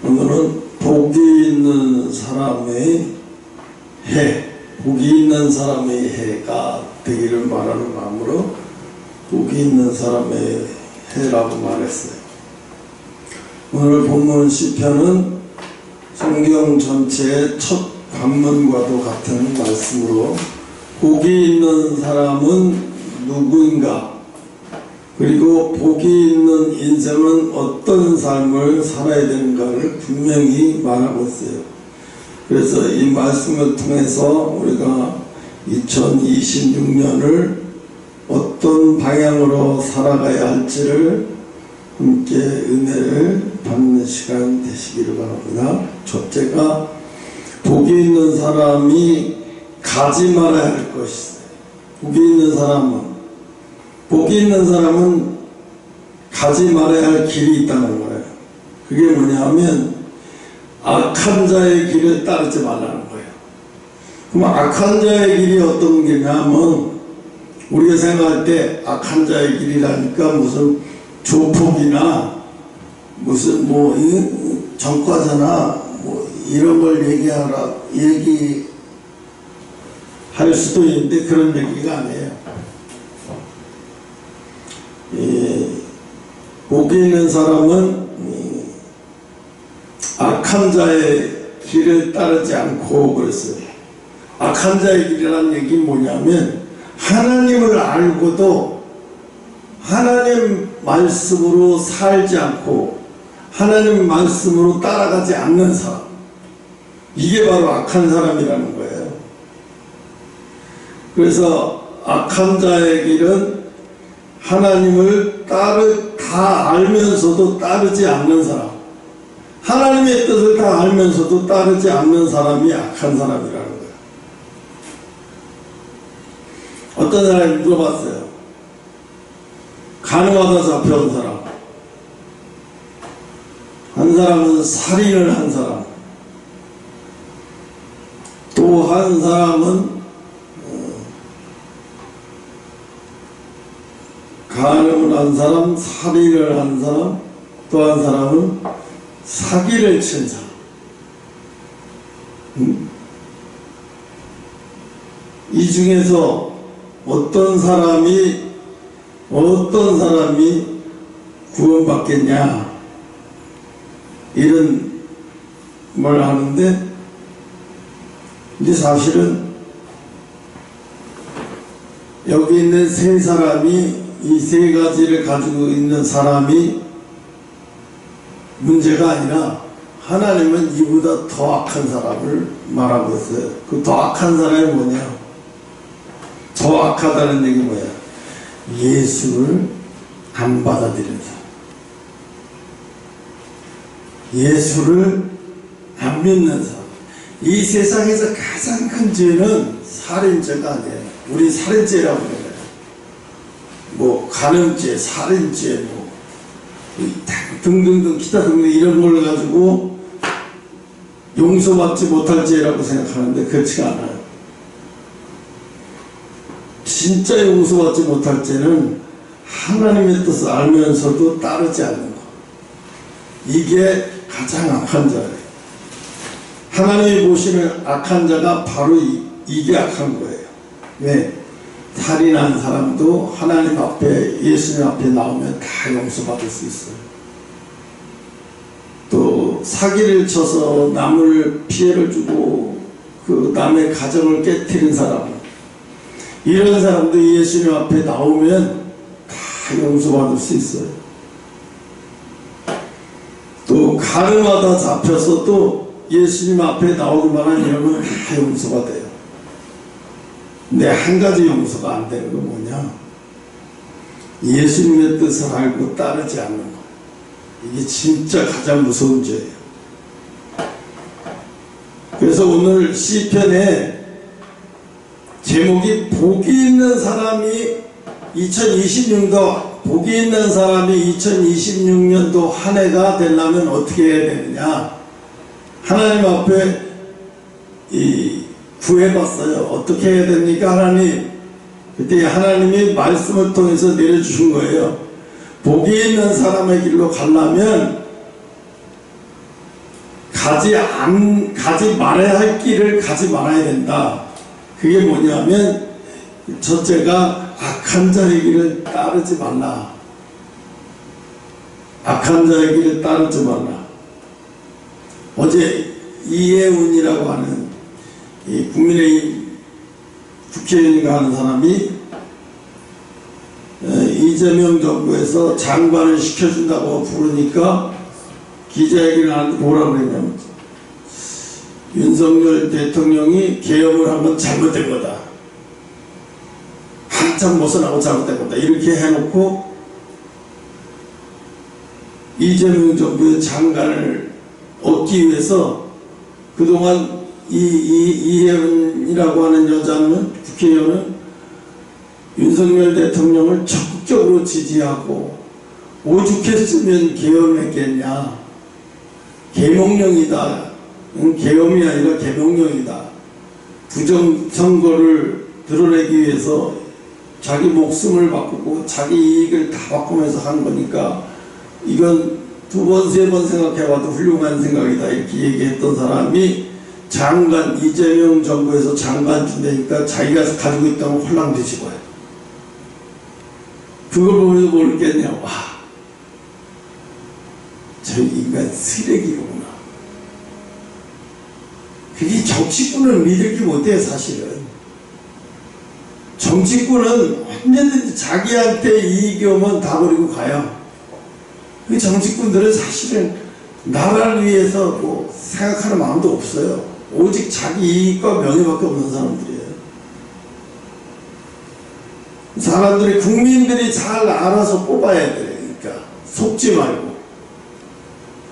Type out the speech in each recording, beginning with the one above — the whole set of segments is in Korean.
오늘은 복이 있는 사람의 해, 복이 있는 사람의 해가 되기를 말하는 마음으로 복이 있는 사람의 해라고 말했어요. 오늘 본문 시편은 성경 전체의 첫 관문과도 같은 말씀으로 복이 있는 사람은 누구인가, 그리고 복이 있는 인생은 어떤 삶을 살아야 되는가를 분명히 말하고 있어요. 그래서 이 말씀을 통해서 우리가 2026년을 어떤 방향으로 살아가야 할지를 함께 은혜를 받는 시간 되시기를 바랍니다. 첫째가 복이 있는 사람이 가지 말아야 할 것이 있어요. 복이 있는 사람은 가지 말아야 할 길이 있다는 거예요. 그게 뭐냐 하면 악한 자의 길을 따르지 말라는 거예요. 그럼 악한 자의 길이 어떤 길이냐면, 우리가 생각할 때 악한 자의 길이라니까 무슨 조폭이나 무슨 전과자나 이런 걸 얘기할 수도 있는데 그런 얘기가 아니에요. 복이 있는 사람은 악한 자의 길을 따르지 않고 그랬어요. 악한 자의 길이라는 얘기는 뭐냐면, 하나님을 알고도 하나님 말씀으로 살지 않고 하나님 말씀으로 따라가지 않는 사람, 이게 바로 악한 사람이라는 거예요. 그래서 악한 자의 길은 하나님을 다 알면서도 따르지 않는 사람, 하나님의 뜻을 다 알면서도 따르지 않는 사람이 악한 사람이라는 거예요. 어떤 사람이 물어봤어요. 간음하다 잡혀온 사람, 한 사람은 살인을 한 사람, 또 한 사람은 간음을 한 사람, 살인을 한 사람, 또 한 사람은 사기를 친 사람. 이 중에서 어떤 사람이 구원받겠냐, 이런 말 하는데, 이제 사실은 여기 있는 세 사람이, 이 세 가지를 가지고 있는 사람이 문제가 아니라, 하나님은 이보다 더 악한 사람을 말하고 있어요. 그 더 악한 사람이 뭐냐? 더 악하다는 얘기 뭐야? 예수를 안 받아들이는 사람, 예수를 안 믿는 사람. 이 세상에서 가장 큰 죄는 살인죄가 아니에요. 우리 살인죄라고 해요. 간음죄, 살인죄, 등등등 기타 등등 이런 걸 가지고 용서받지 못할 죄라고 생각하는데 그렇지가 않아요. 진짜 용서받지 못할 죄는 하나님의 뜻을 알면서도 따르지 않는 것, 이게 가장 악한 자예요. 하나님이 보시는 악한 자가 바로 이게 악한 거예요. 왜? 살인한 사람도 하나님 앞에, 예수님 앞에 나오면 다 용서받을 수 있어요. 또 사기를 쳐서 남을 피해를 주고 그 남의 가정을 깨트린 사람, 이런 사람도 예수님 앞에 나오면 다 용서받을 수 있어요. 또 간음하다 잡혀서 또 예수님 앞에 나오기만 이러면 다 용서받아요. 근데 한 가지 용서가 안 되는 건 뭐냐? 예수님의 뜻을 알고 따르지 않는 거. 이게 진짜 가장 무서운 죄예요. 그래서 오늘 시편의 제목이 복이 있는 사람이 2026년도 한 해가 되려면 어떻게 해야 되느냐? 하나님 앞에 구해봤어요. 어떻게 해야 됩니까? 하나님. 그때 하나님이 말씀을 통해서 내려주신 거예요. 복이 있는 사람의 길로 가려면 가지 말아야 할 길을 가지 말아야 된다. 그게 뭐냐면 첫째가 악한 자의 길을 따르지 말라. 악한 자의 길을 따르지 말라. 어제 이해운이라고 하는 이 국민의힘 국회의원인가 하는 사람이 이재명 정부에서 장관을 시켜준다고 부르니까 기자회견을 하는데 뭐라고 그랬냐면 윤석열 대통령이 계엄을 한 건 잘못된 거다. 한참 벗어나고 잘못된 거다. 이렇게 해놓고 이재명 정부의 장관을 얻기 위해서 그동안 이혜은이라고 하는 여자는 국회의원은 윤석열 대통령을 적극적으로 지지하고 오죽했으면 계엄했겠냐. 계몽령이다. 계엄이 아니라 계몽령이다. 부정선거를 드러내기 위해서 자기 목숨을 바꾸고 자기 이익을 다 바꾸면서 한 거니까 이건 두 번, 세 번 생각해봐도 훌륭한 생각이다. 이렇게 얘기했던 사람이 장관, 이재명 정부에서 장관 준다니까 자기가 가지고 있다면 홀랑 뒤집어요. 그걸 보면서 모르겠냐. 와, 저 인간 쓰레기구나. 그게 정치꾼을 믿을기 못해. 사실은 정치꾼은 언제든지 자기한테 이익이 오면 다 버리고 가요. 그 정치꾼들은 사실은 나라를 위해서 뭐 생각하는 마음도 없어요. 오직 자기 이익과 명예밖에 없는 사람들이에요. 사람들이, 국민들이 잘 알아서 뽑아야 돼. 그러니까 속지 말고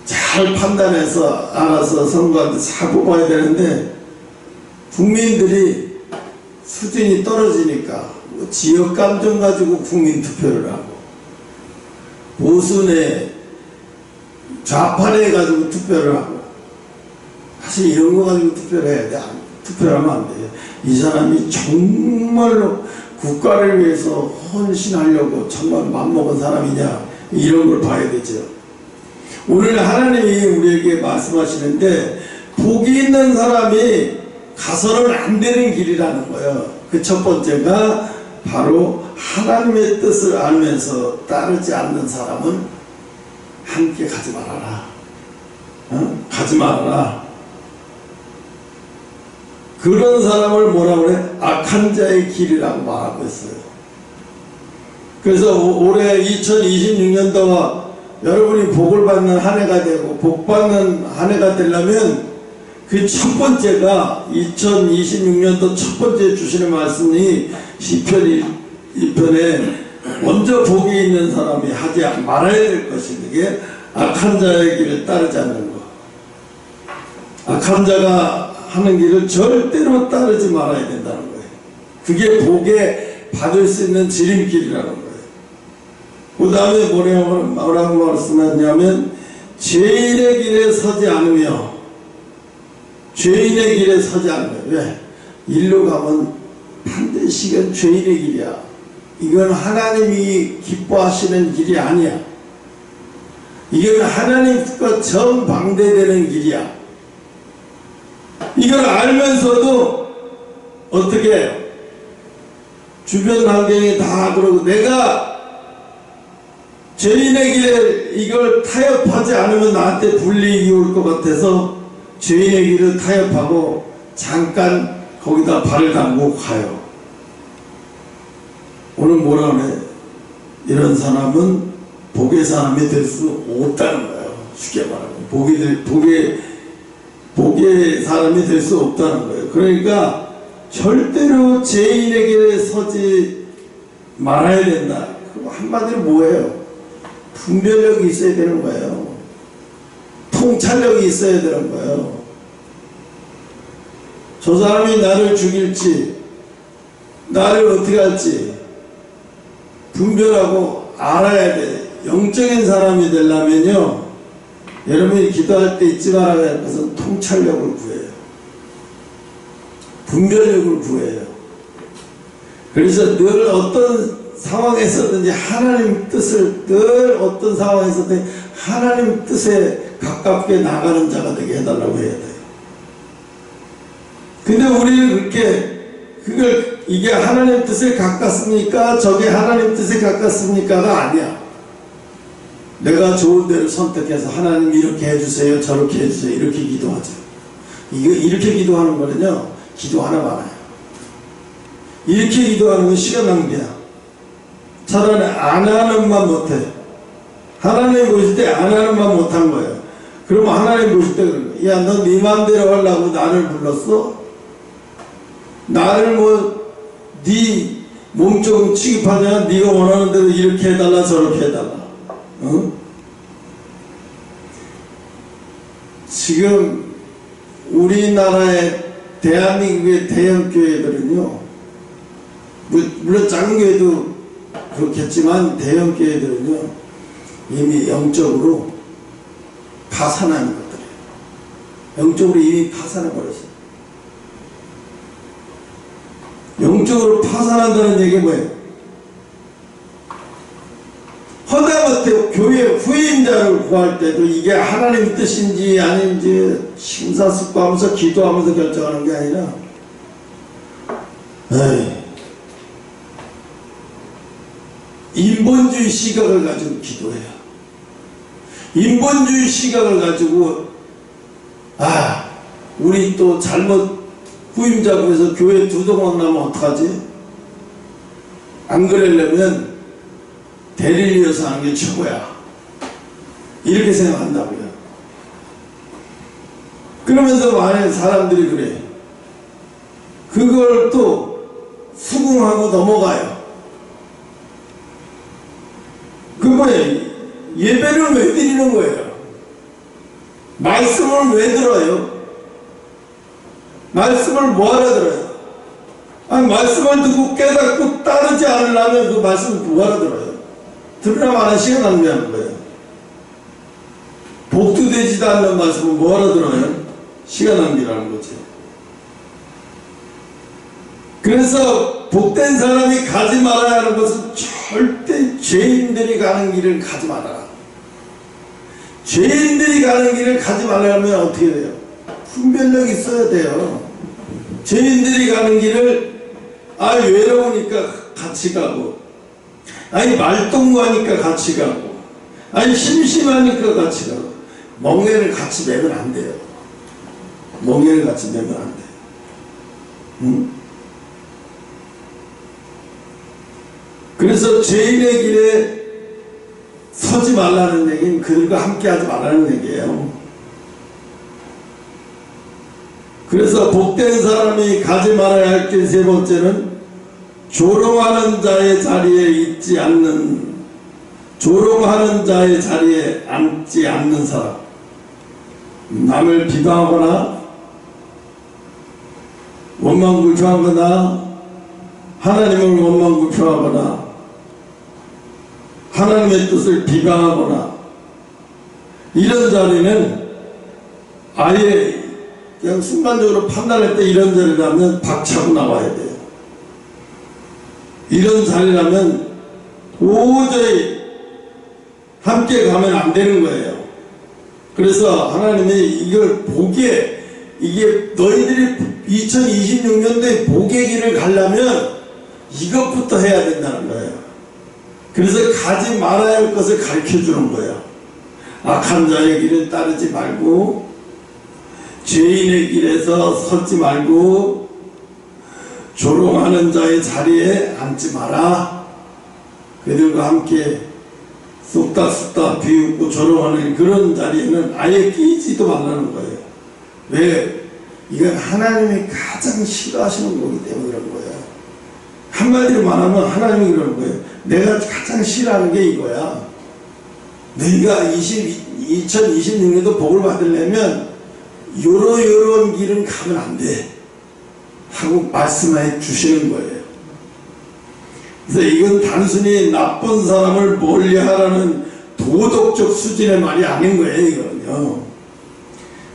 잘 판단해서 알아서 선거한테 잘 뽑아야 되는데 국민들이 수준이 떨어지니까 뭐 지역 감정 가지고 국민 투표를 하고 보수내 좌파를 가지고 투표를 하고, 사실 이런 거 가지고 투표를 해야 돼. 투표를 하면 안 돼요. 이 사람이 정말로 국가를 위해서 헌신하려고 정말 맘먹은 사람이냐, 이런 걸 봐야 되죠. 오늘 하나님이 우리에게 말씀하시는데 복이 있는 사람이 가서는 안 되는 길이라는 거예요. 그 첫 번째가 바로 하나님의 뜻을 알면서 따르지 않는 사람은 함께 가지 말아라. 가지 말아라. 그런 사람을 뭐라고 그래? 악한 자의 길이라고 말하고 있어요. 그래서 올해 2026년도와 여러분이 복을 받는 한 해가 되고 복 받는 한 해가 되려면 그 첫 번째가 2026년도 첫 번째 주시는 말씀이 시편 1편에 먼저 복이 있는 사람이 하지 말아야 될 것이, 그게 악한 자의 길을 따르지 않는 것. 악한 자가 하는 길을 절대로 따르지 말아야 된다는 거예요. 그게 복에 받을 수 있는 지름길이라는 거예요. 그 다음에 뭐라고 말씀하냐면 죄인의 길에 서지 않으며, 죄인의 길에 서지 않으며. 왜? 일로 가면 반드시 이건 죄인의 길이야. 이건 하나님이 기뻐하시는 길이 아니야. 이건 하나님과 정반대되는 길이야. 이걸 알면서도 어떻게 해요? 주변 환경이 다 그러고 내가 죄인의 길에 이걸 타협하지 않으면 나한테 불이익이 올 것 같아서 죄인의 길을 타협하고 잠깐 거기다 발을 담고 가요. 오늘 뭐라 그래? 이런 사람은 복의 사람이 될 수 없다는 거예요. 쉽게 말하면 복의 사람이 될 수 없다는 거예요. 그러니까 절대로 죄인의 길에 서지 말아야 된다. 그럼 한마디로 뭐예요? 분별력이 있어야 되는 거예요. 통찰력이 있어야 되는 거예요. 저 사람이 나를 죽일지, 나를 어떻게 할지 분별하고 알아야 돼. 영적인 사람이 되려면요, 여러분이 기도할 때 잊지 말아야 할 것은 통찰력을 구해요. 분별력을 구해요. 그래서 늘 어떤 상황에서든지 하나님 뜻을, 늘 어떤 상황에서든 하나님 뜻에 가까이 가깝게 나가는 자가 되게 해달라고 해야 돼요. 근데 우리는 그렇게 이게 하나님 뜻에 가깝습니까? 저게 하나님 뜻에 가깝습니까가 아니야. 내가 좋은 데를 선택해서 하나님 이렇게 해주세요, 저렇게 해주세요, 이렇게 기도하죠. 이렇게 기도하는 거는요, 기도 하나 많아요. 이렇게 기도하는 건 시간 낭비야. 차라리 안 하는 만 못해. 하나님 보실 때 안 하는 만 못한 거예요. 그러면 하나님 보실 때 그런 거야. 야, 너 네 맘대로 하려고 나를 불렀어? 나를 네 몸종 취급하냐? 네가 원하는 대로 이렇게 해달라 저렇게 해달라. 어? 지금 우리나라의 대한민국의 대형교회들은요, 물론 작은 교회도 그렇겠지만 대형교회들은요 이미 영적으로 파산한 것들이에요. 영적으로 이미 파산해버렸어요. 영적으로 파산한다는 얘기가 뭐예요? 허다못해 교회 후임자를 구할 때도 이게 하나님 뜻인지 아닌지 심사숙고하면서 기도하면서 결정하는 게 아니라 인본주의 시각을 가지고 기도해요. 인본주의 시각을 가지고 우리 또 잘못 후임자 구해서 교회 두동강 나면 어떡하지? 안 그러려면 대리를 이어서 하는 게 최고야. 이렇게 생각한다고요. 그러면서 많은 사람들이 그래. 그걸 또 수긍하고 넘어가요. 그 뭐예요? 예배를 왜 드리는 거예요? 말씀을 왜 들어요? 말씀을 뭐하러 들어요? 말씀을 듣고 깨닫고 따르지 않으려면 그 말씀을 뭐하러 들어요? 들으라면 시간 낭비하는 거예요. 복도 되지도 않는 말씀을 뭐하러 들어요? 시간 낭비라는 거죠. 그래서 복된 사람이 가지 말아야 하는 것은 절대 죄인들이 가는 길을 가지 말아라. 죄인들이 가는 길을 가지 말라면 어떻게 돼요? 분별력이 있어야 돼요. 죄인들이 가는 길을 외로우니까 같이 가고, 말똥하니까 같이 가고, 심심하니까 같이 가고, 멍에를 같이 매면 안 돼요. 멍에를 같이 매면 안 돼요. 응? 그래서 죄인의 길에 서지 말라는 얘기는 그들과 함께 하지 말라는 얘기예요. 그래서 복된 사람이 가지 말아야 할 게 세 번째는 조롱하는 자의 자리에 있지 않는, 조롱하는 자의 자리에 앉지 않는 사람. 남을 비방하거나 원망불평하거나 하나님을 원망불평하거나 하나님의 뜻을 비방하거나 이런 자리는 아예 그냥 순간적으로 판단할 때 이런 자리라면 박차고 나와야 돼요. 이런 자리라면 도저히 함께 가면 안 되는 거예요. 그래서 하나님이 이걸 보기에, 이게 너희들이 2026년도에 복의 길을 가려면 이것부터 해야 된다는 거예요. 그래서 가지 말아야 할 것을 가르쳐 주는 거예요. 악한 자의 길을 따르지 말고, 죄인의 길에서 서지 말고, 조롱하는 자의 자리에 앉지 마라. 그들과 함께 쑥닥쑥닥 비웃고 조롱하는 그런 자리에는 아예 끼지도 말라는 거예요. 왜? 이건 하나님이 가장 싫어하시는 거기 때문에 그런 거예요. 한마디로 말하면 하나님이 그러는 거예요. 내가 가장 싫어하는 게 이거야. 너희가 2026년도 복을 받으려면 요런 길은 가면 안 돼 하고 말씀해 주시는 거예요. 그래서 이건 단순히 나쁜 사람을 멀리하라는 도덕적 수준의 말이 아닌 거예요. 이거는요,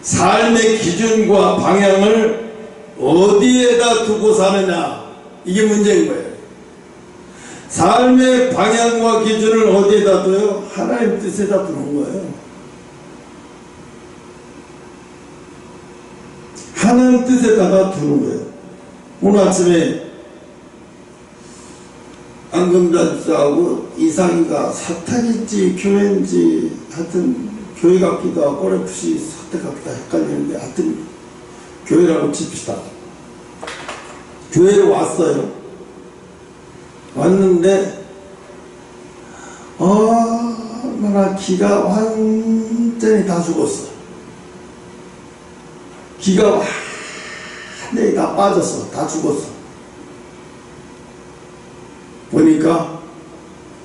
삶의 기준과 방향을 어디에다 두고 사느냐, 이게 문제인 거예요. 삶의 방향과 기준을 어디에다 둬요? 하나님 뜻에다 두는 거예요. 하나님 뜻에다가 두는 거예요. 오늘 아침에 안금자하고 이상이가 사택인지 교회인지 하여튼 교회 같기도 하고 꼬레풋이 사택 같기도 헷갈리는데 하여튼 교회라고 칩시다. 교회로 왔어요. 왔는데 얼마나 기가 완전히 다 죽었어. 기가 완전히 다 빠졌어. 다 죽었어. 보니까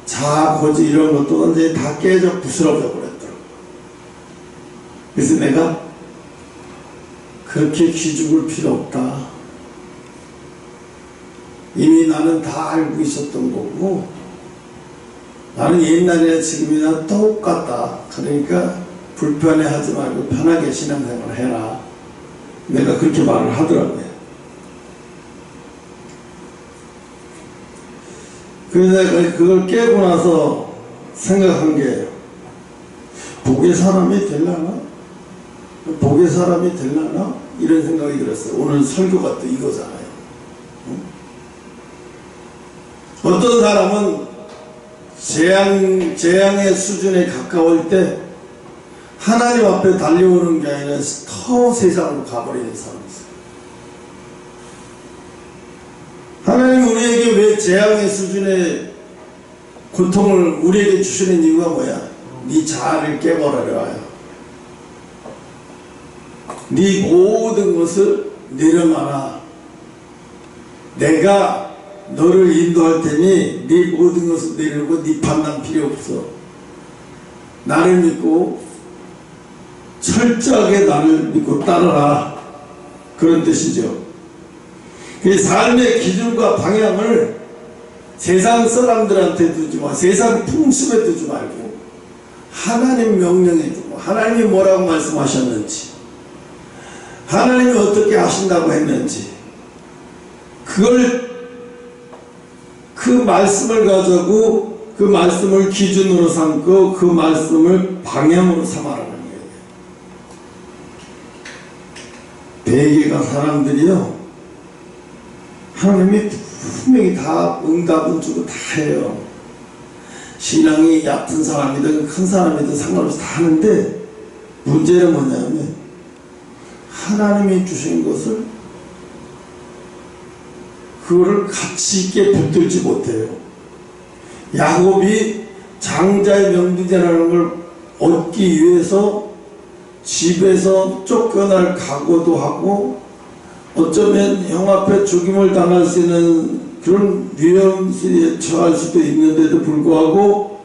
자고지 이런 것도 완전히 다 깨져 부스러져 버렸더라고. 그래서 내가 그렇게 기죽을 필요 없다. 이미 나는 다 알고 있었던 거고 나는 옛날이나 지금이나 똑같다. 그러니까 불편해하지 말고 편하게 신앙생활을 해라. 내가 그렇게 말을 하더라고요. 그래서 내가 그걸 깨고 나서 생각한 게 복의 사람이 되려나? 복의 사람이 되려나? 이런 생각이 들었어요. 오늘 설교가 또 이거잖아요. 어떤 사람은 재앙의 수준에 가까울 때 하나님 앞에 달려오는 게 아니라 더 세상으로 가버리는 사람이 있어요. 하나님 우리에게 왜 재앙의 수준의 고통을 우리에게 주시는 이유가 뭐야? 네 자아를 깨버려요. 네 모든 것을 내려놔라. 내가 너를 인도할 테니 네 모든 것을 내려놓고 네 판단 필요 없어. 나를 믿고 철저하게 나를 믿고 따르라. 그런 뜻이죠. 그 삶의 기준과 방향을 세상 사람들한테 두지 마. 세상 풍습에 두지 말고 하나님 명령에 두고 하나님이 뭐라고 말씀하셨는지 하나님이 어떻게 하신다고 했는지 그 말씀을 가지고 그 말씀을 기준으로 삼고 그 말씀을 방향으로 삼아라는 거예요. 대개가 사람들이요 하나님이 분명히 다 응답은 주고 다 해요. 신앙이 얕은 사람이든 큰 사람이든 상관없이 다 하는데 문제는 뭐냐면 하나님이 주신 것을 그거를 가치 있게 붙들지 못해요. 야곱이 장자의 명분이라는 걸 얻기 위해서 집에서 쫓겨날 각오도 하고 어쩌면 형 앞에 죽임을 당할 수 있는 그런 위험에 처할 수도 있는데도 불구하고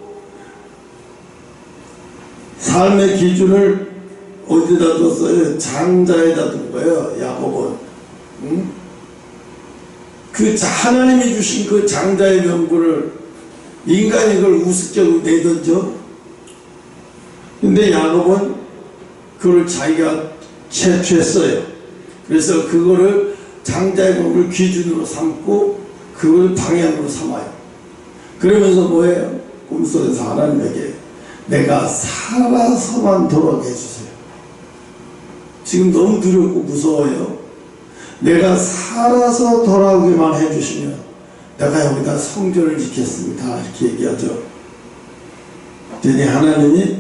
삶의 기준을 어디다 뒀어요? 장자에다 둔 거예요. 야곱은. 응? 하나님이 주신 그 장자의 명분을 인간이 그걸 우습게 내던져. 근데 야곱은 그걸 자기가 채취했어요. 그래서 그거를 장자의 명분을 기준으로 삼고 그걸 방향으로 삼아요. 그러면서 뭐예요? 꿈속에서 하나님에게 내가 살아서만 돌아오게 해주세요. 지금 너무 두렵고 무서워요. 내가 살아서 돌아오기만 해주시면 내가 여기다 성전을 짓겠습니다. 이렇게 얘기하죠. 그랬더니 하나님이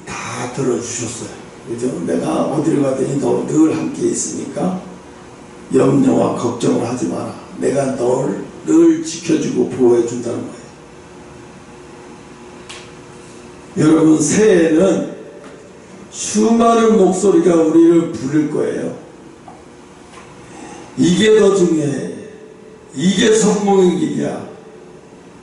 다 들어주셨어요. 그죠? 내가 어디를 가더니 너 늘 함께 있으니까 염려와 걱정을 하지 마라. 내가 너를 늘 지켜주고 보호해 준다는 거예요. 여러분 새해에는 수많은 목소리가 우리를 부를 거예요. 이게 더 중요해. 이게 성공의 길이야.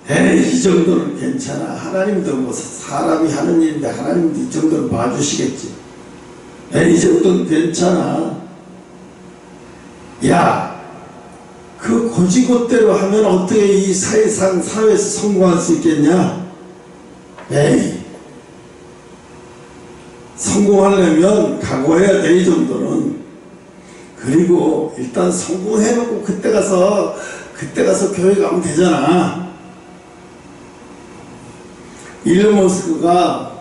에이 이 정도는 괜찮아. 하나님도 뭐 사람이 하는 일인데 하나님도 이 정도는 봐주시겠지. 에이 이 정도는 괜찮아. 야 그 고지곳대로 하면 어떻게 이 사회에서 성공할 수 있겠냐. 에이 성공하려면 각오해야 돼. 이 정도는. 그리고 일단 성공해놓고 그때 가서 교회 가면 되잖아. 일론 머스크가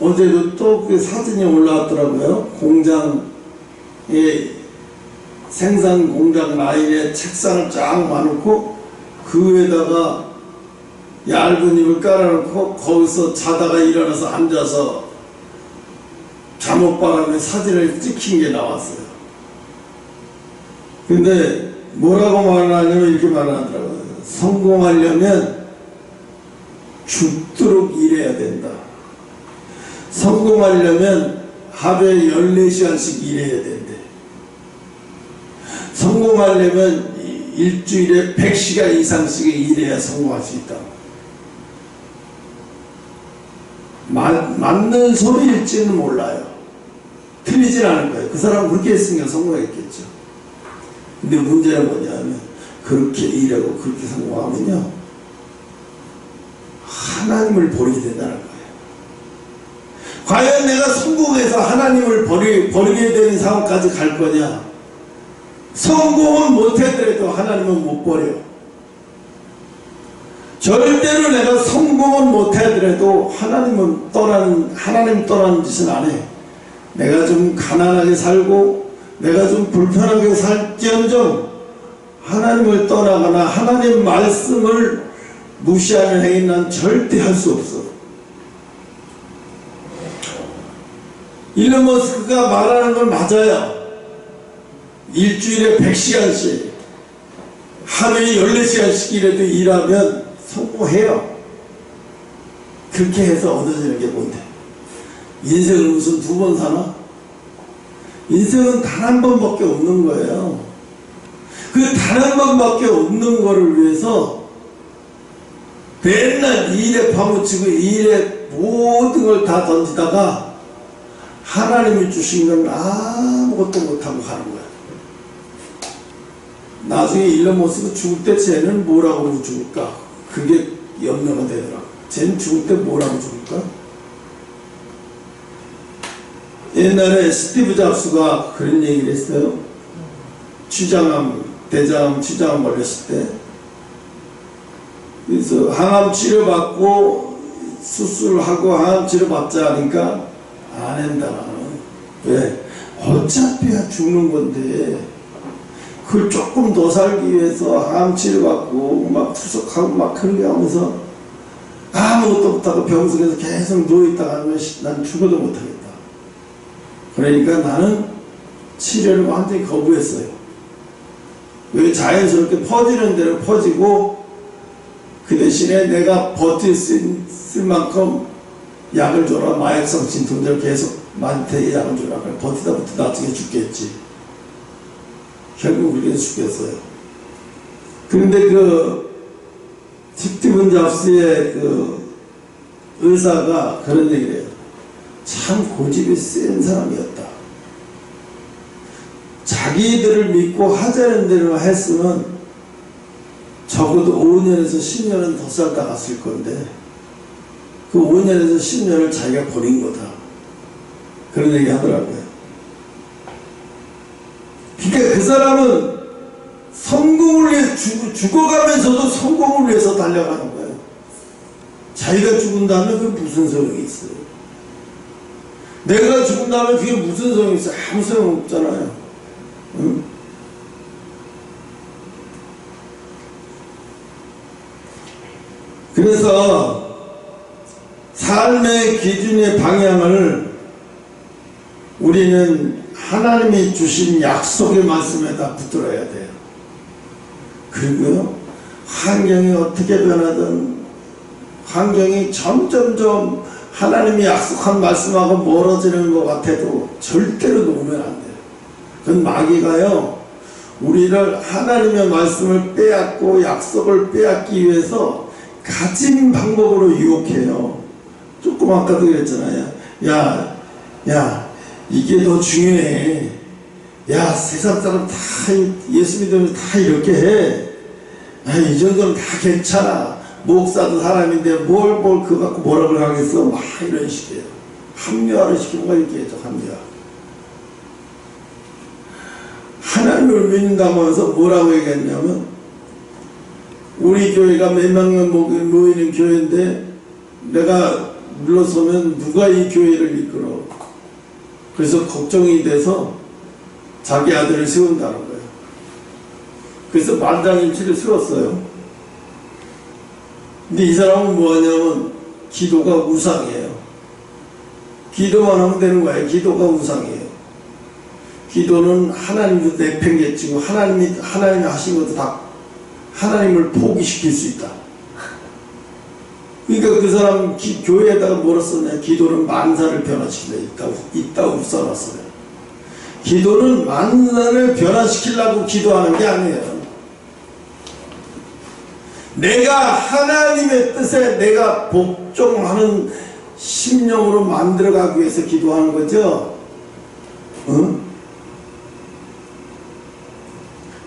어제도 또 그 사진이 올라왔더라고요. 공장에 생산 공장 라인에 책상을 쫙 놔놓고 그 위에다가 얇은 이불 깔아놓고 거기서 자다가 일어나서 앉아서 잠옷바람에 사진을 찍힌 게 나왔어요. 근데 뭐라고 말하냐면 이렇게 말하더라고요. 성공하려면 죽도록 일해야 된다. 성공하려면 하루에 14시간씩 일해야 된대. 성공하려면 일주일에 100시간 이상씩 일해야 성공할 수 있다. 맞는 소리일지는 몰라요. 틀리진 않을 거예요. 그 사람은 그렇게 했으니까 성공했겠죠. 근데 문제는 뭐냐면 그렇게 일하고 그렇게 성공하면요 하나님을 버리게 된다는 거예요. 과연 내가 성공해서 하나님을 버리게 되는 상황까지 갈 거냐? 성공은 못했더라도 하나님은 못 버려. 절대로 내가 성공은 못하더라도 하나님 떠나는 짓은 안 해. 내가 좀 가난하게 살고 내가 좀 불편하게 살지언정 하나님을 떠나거나 하나님 말씀을 무시하는 행위는 난 절대 할 수 없어. 일론 머스크가 말하는 건 맞아요. 일주일에 100시간씩 하루에 14시간씩이라도 일하면 성공해요. 그렇게 해서 얻어지는 게 뭔데? 인생을 무슨 2번 사나? 인생은 단 한 번밖에 없는 거예요. 그 단 한 번밖에 없는 거를 위해서 맨날 일에 파묻히고 일에 모든 걸 다 던지다가 하나님이 주신 건 아무것도 못하고 가는 거야. 나중에 일론 머스크 죽을 때 쟤는 뭐라고 죽을까? 그게 염려가 되더라. 쟤는 죽을 때 뭐라고 죽을까? 옛날에 스티브 잡스가 그런 얘기를 했어요. 대장암 취장암 걸렸을 때. 그래서 항암 치료받고 수술하고 항암 치료받자 하니까 안 한다. 왜? 어차피 죽는 건데 그걸 조금 더 살기 위해서 항암 치료받고 막 투석하고 막 그렇게 하면서 아무것도 못하고 병석에서 계속 누워있다가 하면 난 죽어도 못하겠다. 그러니까 나는 치료를 완전히 거부했어요. 왜? 자연스럽게 퍼지는 대로 퍼지고 그 대신에 내가 버틸 수 있을 만큼 약을 줘라. 마약성 진통제를 계속 많대 약을 줘라. 버티다 나중에 죽겠지. 결국 그렇게 죽겠어요. 그런데 그 스티븐 잡스의 그 의사가 그런 얘기를 해요. 참 고집이 센 사람이었다. 자기들을 믿고 하자는 대로 했으면 적어도 5년에서 10년은 더 살다 갔을 건데 그 5년에서 10년을 자기가 버린 거다. 그런 얘기 하더라고요. 그러니까 그 사람은 성공을 위해 죽어가면서도 성공을 위해서 달려가는 거예요. 자기가 죽은 다음에 그게 무슨 소용이 있어요? 내가 죽은 다음에 그게 무슨 소용이 있어요? 아무 소용 없잖아요. 응? 그래서 삶의 기준의 방향을 우리는 하나님이 주신 약속의 말씀에다 붙들어야 돼요. 그리고요, 환경이 어떻게 변하든 환경이 점점점 하나님이 약속한 말씀하고 멀어지는 것 같아도 절대로 놓으면 안 돼요. 그건 마귀가요, 우리를 하나님의 말씀을 빼앗고 약속을 빼앗기 위해서 가진 방법으로 유혹해요. 조금 아까도 그랬잖아요. 야, 이게 더 중요해. 야, 세상 사람 다 예수 믿으면 다 이렇게 해. 이 정도는 다 괜찮아. 목사도 사람인데 뭘 그거 갖고 뭐라고 하겠어? 막 이런 식이에요. 합리화를 시키는 거 이렇게 해줘. 합리화. 하나님을 믿는다고 하면서 뭐라고 얘기했냐면, 우리 교회가 몇 명만 모이는 교회인데 내가 물러서면 누가 이 교회를 이끌어? 그래서 걱정이 돼서 자기 아들을 세운다는 거예요. 그래서 만장일치를 세웠어요. 근데 이 사람은 뭐하냐면 기도가 우상이에요. 기도만 하면 되는 거예요. 기도가 우상이에요. 기도는 하나님도 내팽개치고 하나님이 하신 것도 다 하나님을 포기시킬 수 있다. 그러니까 그 사람 교회에다가 뭐라 썼냐? 기도는 만사를 변화시키려 있다고 써놨어요. 기도는 만사를 변화시키려고 기도하는 게 아니에요. 내가 하나님의 뜻에 내가 복종하는 심령으로 만들어가기 위해서 기도하는 거죠. 응?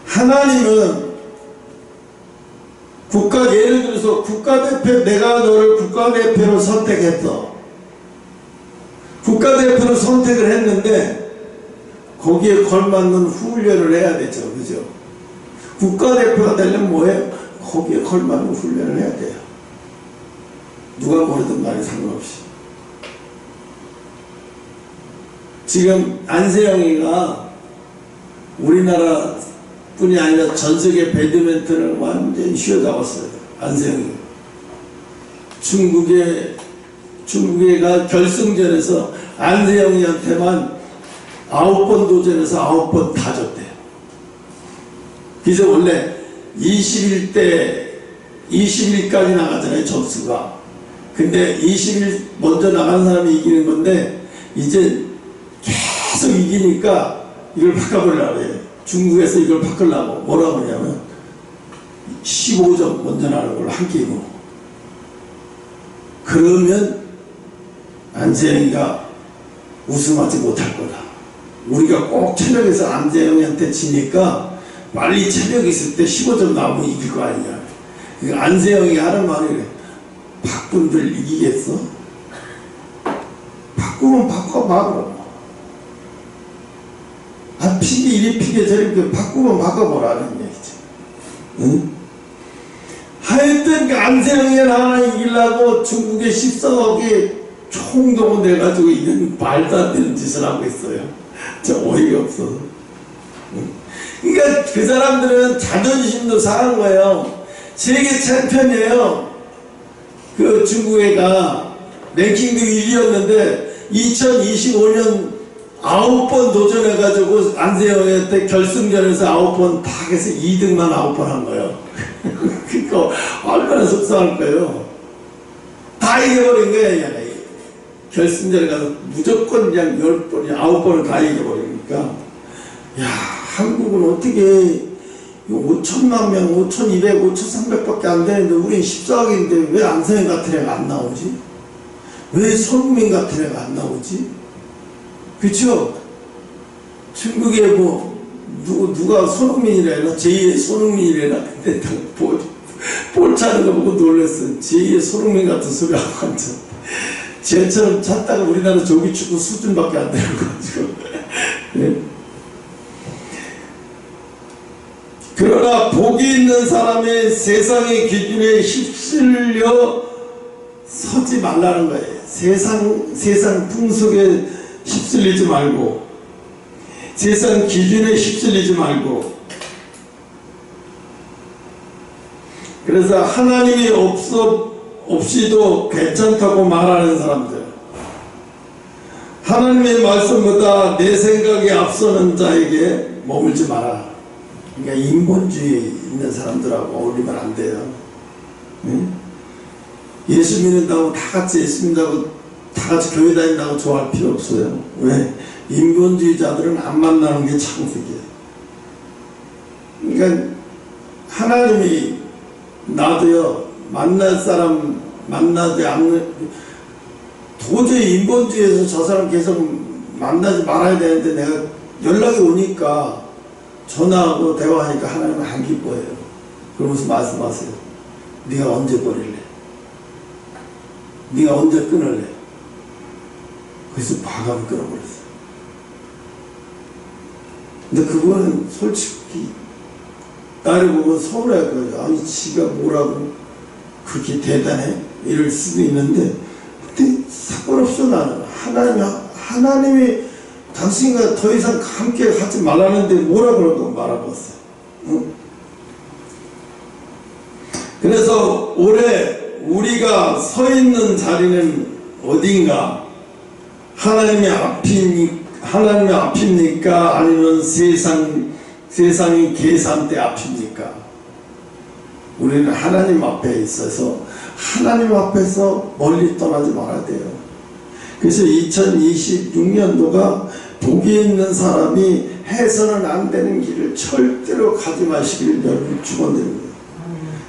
하나님은 예를 들어서 국가대표, 내가 너를 국가대표로 선택했어. 국가대표로 선택을 했는데 거기에 걸맞는 훈련을 해야 되죠. 그죠? 국가대표가 되려면 뭐예요? 거기에 걸맞는 훈련을 해야 돼요. 누가 뭐라든 말이 상관없이. 지금 안세영이가 우리나라 뿐이 아니라 전 세계 배드민턴을 완전히 휘어잡았어요. 안세영이. 중국에가 결승전에서 안세영이한테만 9번 도전해서 9번 다 졌대요. 그래서 원래 21까지 나가잖아요, 점수가. 근데 21 먼저 나간 사람이 이기는 건데, 이제 계속 이기니까 이걸 바꿔보려고 해요. 중국에서 이걸 바꾸려고 뭐라고 하냐면 15점 먼저 나가는 걸로 한 게임으로. 그러면 안재영이가 우승하지 못할 거다. 우리가 꼭 체력에서 안재영이한테 지니까 빨리 체력이 있을 때 15점 나오면 이길 거 아니냐. 안재영이 하는 말이 그래. 바꾼들 이기겠어? 바꾸면 바꿔봐 그럼. 피게 이리 피게 저리 바꾸면 바꿔보라는 얘기죠. 응? 하여튼 그 안세영이 하나 이기려고 중국의 14억이 총동원돼가지고 이런 말도 안 되는 짓을 하고 있어요. 저 어이가 없어서. 응? 그러니까 그 사람들은 자존심도 상한 거예요. 세계 챔피언이에요. 그 중국애가 랭킹도 1위였는데 2025년 9번 도전해가지고 안세영한테 결승전에서 9번 다 해서 2등만 9번 한 거예요. 그러니까 얼마나 속상할 거예요. 다 이겨버린 거야. 결승전에 가서 무조건 그냥 10번, 9번을 다 이겨버리니까. 야, 한국은 어떻게 5천만 명, 5,200, 5,300밖에 안 되는데 우린 14억인데 왜 안세영 같은 애가 안 나오지? 왜 손흥민 같은 애가 안 나오지? 그쵸? 중국에 뭐 누가 손흥민이래나 제2의 손흥민이래나 근데 볼 차는 거 보고 놀랐어. 제2의 손흥민 같은 소리 하고 앉아. 쟤처럼 찾다가 우리나라 조기축구 수준밖에 안 되는 거 가지고. 네? 그러나 복이 있는 사람의 세상의 기준에 휩쓸려 서지 말라는 거예요. 세상 풍속에 휩쓸리지 말고, 세상 기준에 휩쓸리지 말고. 그래서 하나님이 없이도 괜찮다고 말하는 사람들, 하나님의 말씀보다 내 생각에 앞서는 자에게 머물지 마라. 그러니까 인본주의 있는 사람들하고 어울리면 안 돼요. 응? 예수 믿는다고 다 같이 예수 믿는다고 다 같이 교회 다닌다고 좋아할 필요 없어요. 왜? 인본주의자들은 안 만나는 게 창세기예요. 그러니까 하나님이 나도요, 만날 사람 만나지 않는, 도저히 인본주의에서 저 사람 계속 만나지 말아야 되는데 내가 연락이 오니까 전화하고 대화하니까 하나님은 안 기뻐해요. 그러면서 말씀하세요. 네가 언제 버릴래? 네가 언제 끊을래? 그래서 과감히 끊어버렸어요. 근데 그거는 솔직히 딸을 보고 서운할 거예요. 아니 지가 뭐라고 그렇게 대단해? 이럴 수도 있는데, 근데 상관없어. 나는 하나님이 당신과 더 이상 함께 하지 말라는데 뭐라 그러고 말아봤어요. 응? 그래서 올해 우리가 서 있는 자리는 어딘가? 하나님의 앞입니까? 아니면 세상의 계산대 앞입니까? 우리는 하나님 앞에 있어서 하나님 앞에서 멀리 떠나지 말아야 돼요. 그래서 2026년도가 복이 있는 사람이 해서는 안 되는 길을 절대로 가지 마시길 여러분 축원드립니다.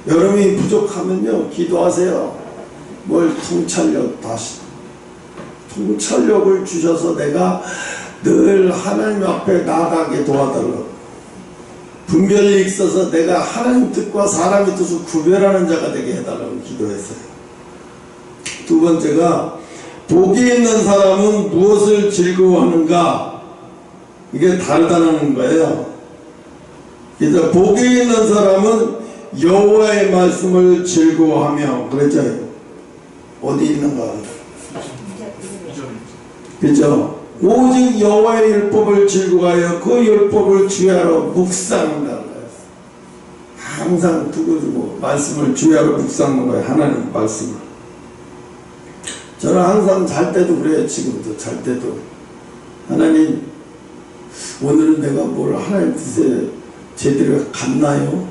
여러분이 부족하면요 기도하세요. 뭘 통찰력을 주셔서 내가 늘 하나님 앞에 나아가게 도와달라고. 분별이 있어서 내가 하나님 뜻과 사람의 뜻을 구별하는 자가 되게 해달라고 기도했어요. 두 번째가 복이 있는 사람은 무엇을 즐거워하는가? 이게 다르다는 거예요. 그래서 복이 있는 사람은 여호와의 말씀을 즐거워하며, 그랬죠? 어디 있는가? 그죠? 오직 여호와의 율법을 즐거워하여 그 율법을 주야로 묵상한다는 거예요. 항상 두고두고 말씀을 주야로 묵상하는 거예요. 하나님 말씀을. 저는 항상 잘 때도 그래요. 지금도 잘 때도 하나님, 오늘은 내가 뭘 하나님 뜻에 제대로 갔나요?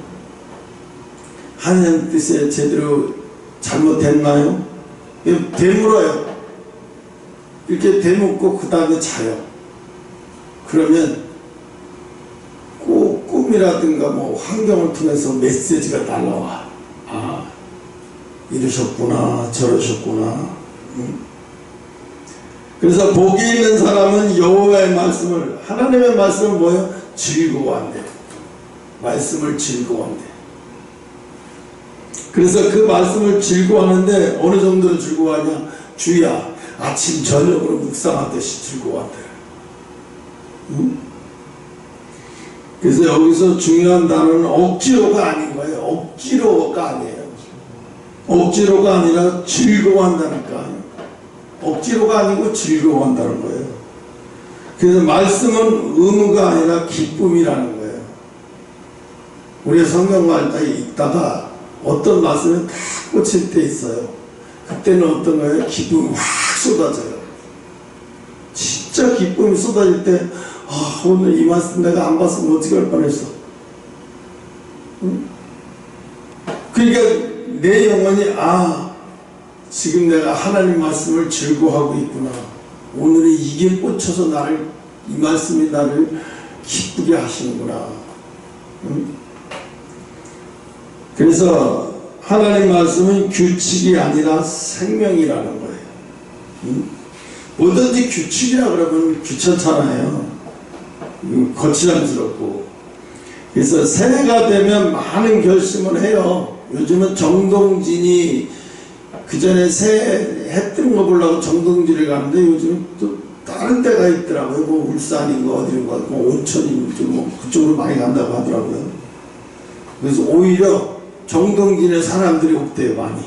하나님 뜻에 제대로 잘못했나요? 되물어요. 이렇게 되묻고 그 다음에 자요. 그러면 꼭 꿈이라든가 뭐 환경을 통해서 메시지가 날라와. 아, 이러셨구나, 저러셨구나. 그래서 복이 있는 사람은 여호와의 말씀을, 하나님의 말씀은 뭐예요? 즐거워한대. 말씀을 즐거워한대. 그래서 그 말씀을 즐거워하는데 어느 정도로 즐거워하냐? 주야 아침 저녁으로 묵상하듯이 즐거워한대. 그래서 여기서 중요한 단어는 억지로가 아닌 거예요. 억지로가 아니에요. 억지로가 아니라 즐거워한다니까. 억지로가 아니고 즐거워한다는 거예요. 그래서 말씀은 의무가 아니라 기쁨이라는 거예요. 우리 성경을 읽다가 어떤 말씀은 다 꽂힐 때 있어요. 그때는 어떤 거예요? 기쁨이 확 쏟아져요. 진짜 기쁨이 쏟아질 때, 아, 오늘 이 말씀 내가 안 봤으면 어떻게 할 뻔했어. 그러니까 내 영혼이, 아, 지금 내가 하나님 말씀을 즐거워하고 있구나. 오늘은 이게 꽂혀서 나를, 이 말씀이 나를 기쁘게 하시는구나. 그래서 하나님 말씀은 규칙이 아니라 생명이라는 거예요. 뭐든지 규칙이라 그러면 귀찮잖아요. 거치장스럽고. 그래서 새해가 되면 많은 결심을 해요. 요즘은 정동진이, 그 전에 새해 해 뜨는 거 보려고 정동진을 가는데 요즘 또 다른 데가 있더라고요. 뭐 울산인가 어디인가, 뭐 온천인가, 뭐 그쪽으로 많이 간다고 하더라고요. 그래서 오히려 정동진에 사람들이 없대요, 많이.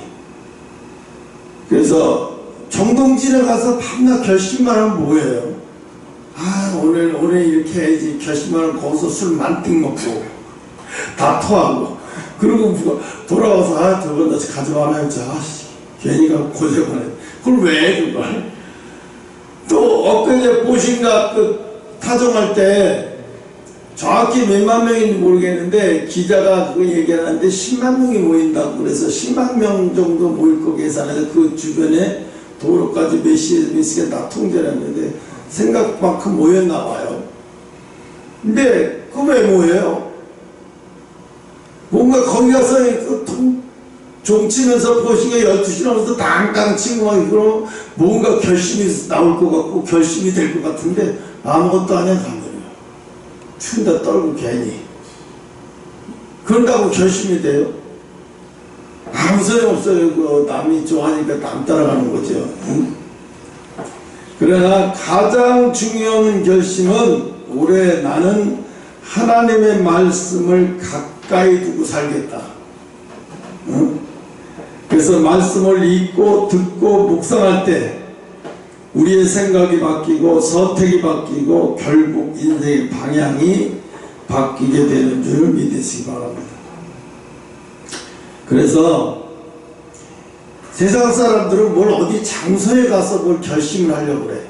그래서 정동진에 가서 밤낮 결심만 하면 뭐예요? 아, 오늘 이렇게 해야지. 결심만 하면 거기서 술 만뜩 먹고 다 토하고, 그리고 돌아와서, 아, 저건 다시 가져와라 했죠. 아, 괜히 가고 고생을 해. 그걸 왜 해, 그걸? 또 엊그제 보신가 그 타종할 때 정확히 몇만 명인지 모르겠는데 기자가 그거 얘기하는데 10만 명이 모인다고. 그래서 10만 명 정도 모일 거 계산해서 그 주변에 도로까지 몇 시에 다 통제를 했는데 생각만큼 모였나 봐요. 근데 그거 왜 모여요? 뭔가 거기 가서 종치면서 보시가 12시 넘어서 당당 치고 막 그러면 뭔가 결심이 나올 것 같고 결심이 될 것 같은데 아무것도 아니야. 가면요. 추운데 떨고 괜히. 그런다고 결심이 돼요? 아무 소용없어요. 그 남이 좋아하니까 남 따라가는 거죠. 응? 그러나 가장 중요한 결심은 올해 나는 하나님의 말씀을 가까이 두고 살겠다. 응? 그래서 말씀을 읽고 듣고 묵상할 때 우리의 생각이 바뀌고 선택이 바뀌고 결국 인생의 방향이 바뀌게 되는 줄 믿으시기 바랍니다. 그래서 세상 사람들은 뭘 어디 장소에 가서 뭘 결심을 하려고 그래.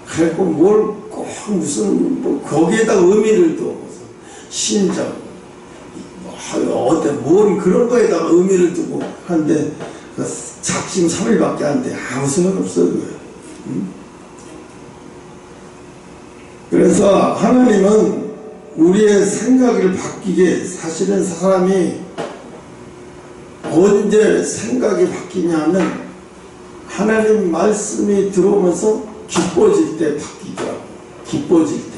그래갖고 뭘 꼭 무슨 뭐 거기에다 의미를 두고 신정 어때 뭘 그런 거에다가 의미를 두고 하는데 그 작심 3일밖에 안 돼. 아무 소용 없어요. 그래서 하나님은 우리의 생각을 바뀌게 사실은 사람이 언제 생각이 바뀌냐면 하나님 말씀이 들어오면서 기뻐질 때 바뀌더라고. 기뻐질 때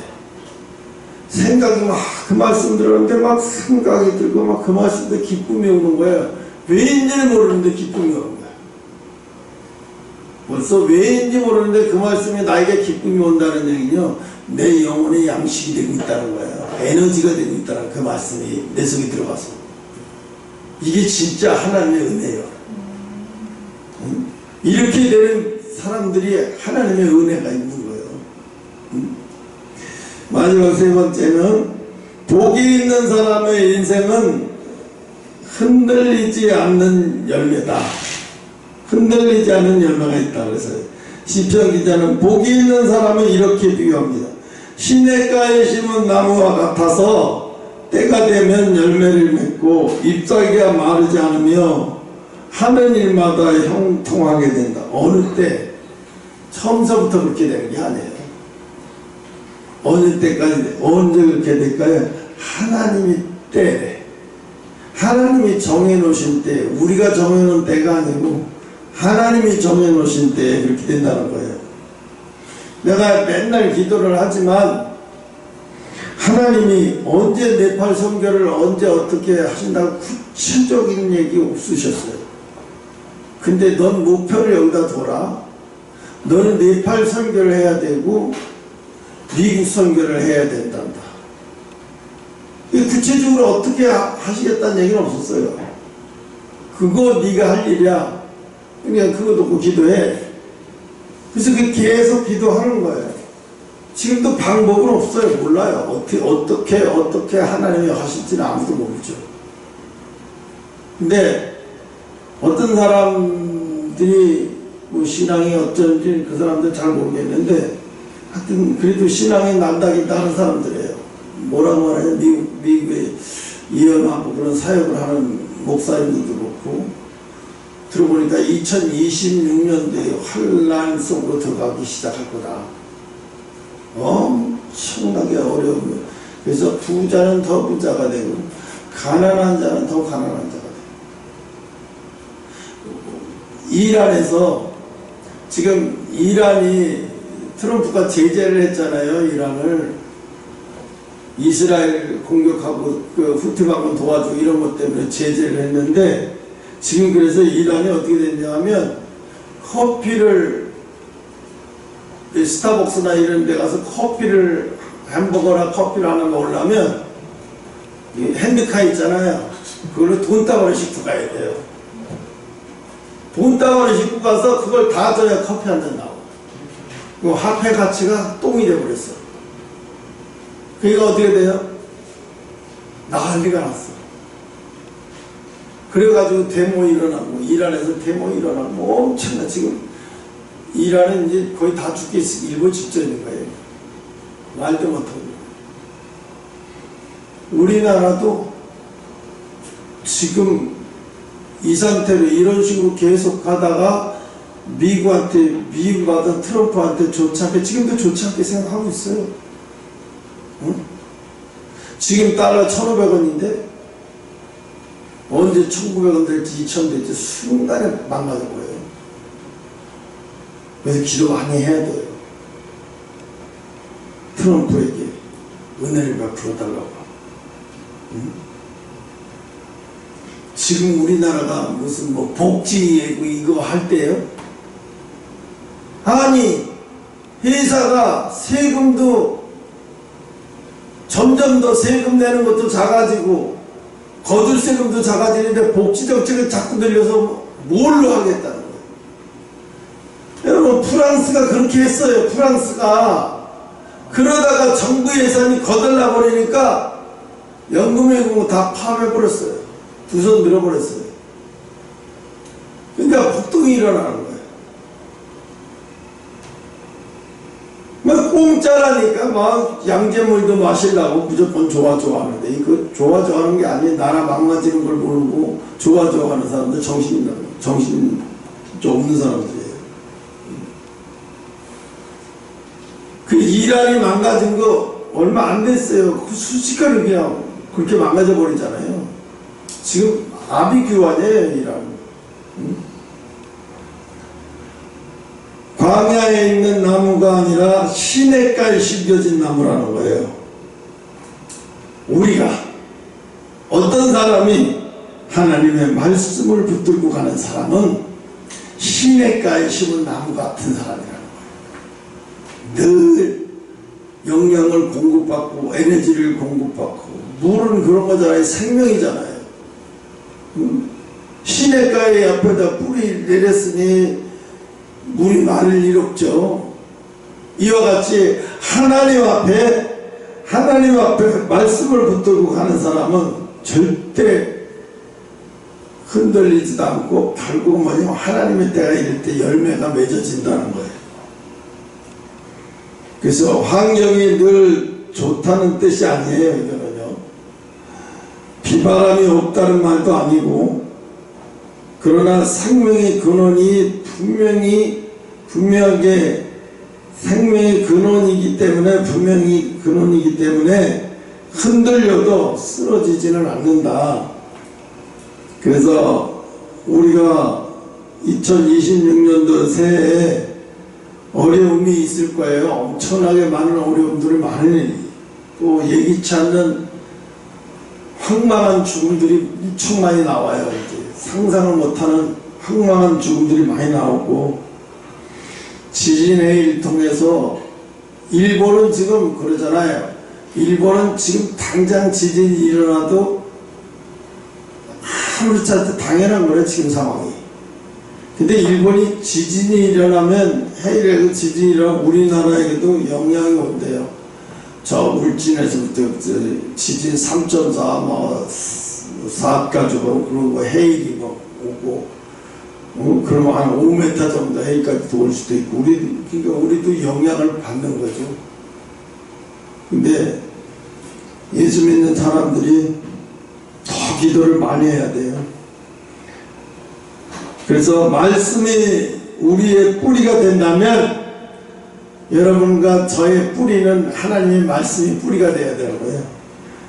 생각이 막 그 말씀 들었는데 막 생각이 들고 막 그 말씀 때 기쁨이 오는 거예요. 왜인지 모르는데 기쁨이 오는 거예요. 벌써 왜인지 모르는데 그 말씀에 나에게 기쁨이 온다는 얘기는요, 내 영혼의 양식이 되고 있다는 거예요. 에너지가 되고 있다는 그 말씀이 내 속에 들어가서. 이게 진짜 하나님의 은혜예요. 이렇게 되는 사람들이 하나님의 은혜가 있는 거예요. 마지막 세 번째는 복이 있는 사람의 인생은 흔들리지 않는 열매다. 흔들리지 않는 열매가 있다. 그래서 시편 기자는 복이 있는 사람은 이렇게 비유합니다. 시냇가에 심은 나무와 같아서 때가 되면 열매를 맺고 잎사귀가 마르지 않으며 하는 일마다 형통하게 된다. 어느 때 처음서부터 그렇게 되는 게 아니에요. 어느 때까지 언제 그렇게 될까요? 하나님이 때래. 하나님이 정해놓으신 때, 우리가 정해놓은 때가 아니고 하나님이 정해놓으신 때에 그렇게 된다는 거예요. 내가 맨날 기도를 하지만 하나님이 언제 네팔 선교를 언제 어떻게 하신다고 구체적인 얘기 없으셨어요. 근데 넌 목표를 여기다 둬라. 너는 네팔 선교를 해야 되고 미국 선교를 해야 된단다. 구체적으로 어떻게 하시겠다는 얘기는 없었어요. 그거 네가 할 일이야. 그냥 그거 놓고 기도해. 그래서 계속 기도하는 거예요. 지금도 방법은 없어요. 몰라요. 어떻게 하나님이 하실지는 아무도 모르죠. 근데 어떤 사람들이 뭐 신앙이 어쩐지 그 사람들 잘 모르겠는데 하여튼 그래도 신앙이 난다긴다 하는 사람들이에요. 뭐라고 하냐, 미국에 이연하고 그런 사역을 하는 목사님들도 그렇고 들어보니까 2026년도에 환란 속으로 들어가기 시작할 거다. 엄청나게 어려운. 그래서 부자는 더 부자가 되고 가난한 자는 더 가난한 자가 되고. 이란에서 지금 이란이 트럼프가 제재를 했잖아요. 이란을 이스라엘 공격하고 그 후티 방문 도와주고 이런 것 때문에 제재를 했는데 지금 그래서 이란이 어떻게 됐냐면 커피를 스타벅스나 이런 데 가서 커피를 햄버거나 커피를 하나 먹으려면 핸드카 있잖아요. 그걸로 돈다발을 싣고 가야 돼요. 돈다발을 싣고 가서 그걸 다 줘야 커피 한 잔 나와. 그 화폐 가치가 똥이 돼버렸어. 그러니까 어떻게 돼요? 난리가 났어. 그래가지고 데모 일어나고 이란에서 데모 일어나고 엄청나. 지금 이란은 이제 거의 다 죽게 일본 직전인 거예요. 말도 못하고. 우리나라도 지금 이 상태로 이런 식으로 계속 가다가 미국하던 트럼프한테 좋지 않게, 지금도 좋지 않게 생각하고 있어요. 응? 지금 달러 1,500원인데 언제 1,900원 될지 2,000원 될지 순간에 망가질 거예요. 그래서 기도 많이 해야 돼요. 트럼프에게 은혜를 베풀어 달라고. 응? 지금 우리나라가 무슨 뭐 복지 이거 할 때요? 아니, 회사가 세금도 점점 더 세금 내는 것도 작아지고 거둘 세금도 작아지는데 복지 정책을 자꾸 늘려서 뭘로 하겠다는 거예요. 여러분, 프랑스가 그렇게 했어요. 프랑스가 그러다가 정부 예산이 거덜나 버리니까 연금외국은 다 파업해버렸어요. 두 손 밀어버렸어요. 그러니까 폭동이 일어나는 거예요. 막 공짜라니까 막 양재물도 마시려고 무조건 좋아하는데 이거 좋아하는 게 아니에요. 나라 망가지는 걸 모르고 좋아하는 사람들 정신 좀 없는 사람들이에요. 그 이란이 망가진 거 얼마 안 됐어요. 그 순식간에 그냥 그렇게 망가져 버리잖아요. 지금 아비규환이에요, 이란. 광야에 있는 나무가 아니라 시냇가에 심겨진 나무라는 거예요. 우리가 어떤 사람이 하나님의 말씀을 붙들고 가는 사람은 시냇가에 심은 나무 같은 사람이라는 거예요. 늘 영양을 공급받고 에너지를 공급받고 물은 그런 거잖아요. 생명이잖아요. 시냇가에 옆에다 뿌리 내렸으니 물이 마를 일 없죠. 이와 같이 하나님 앞에 말씀을 붙들고 가는 사람은 절대 흔들리지도 않고 결국 뭐냐면 하나님의 때가 이럴 때 열매가 맺어진다는 거예요. 그래서 환경이 늘 좋다는 뜻이 아니에요. 이거는요. 비바람이 없다는 말도 아니고, 그러나 생명의 근원이 분명하게 생명의 근원이기 때문에 흔들려도 쓰러지지는 않는다. 그래서 우리가 2026년도 새해에 어려움이 있을 거예요. 엄청나게 많은 어려움들이 많으니 또 예기치 않는 황망한 죽음들이 무척 많이 나와요. 이제 상상을 못하는 황망한 죽음들이 많이 나오고, 지진의 일 통해서 일본은 지금 그러잖아요. 일본은 지금 당장 지진이 일어나도 아무렇지 않게 당연한 거예요, 지금 상황이. 근데 일본이 지진이 일어나면, 해일에서 지진이 일어나면 우리나라에게도 영향이 온대요. 저 울진에서부터 지진 3.4, 4까지 그런 거 해일이 막 오고, 그러면 한 5m 정도 해일까지 올 수도 있고, 그러니까 우리도 영향을 받는 거죠. 근데 예수 믿는 사람들이 더 기도를 많이 해야 돼요. 그래서 말씀이 우리의 뿌리가 된다면, 여러분과 저의 뿌리는 하나님의 말씀이 뿌리가 되어야 되는 거예요.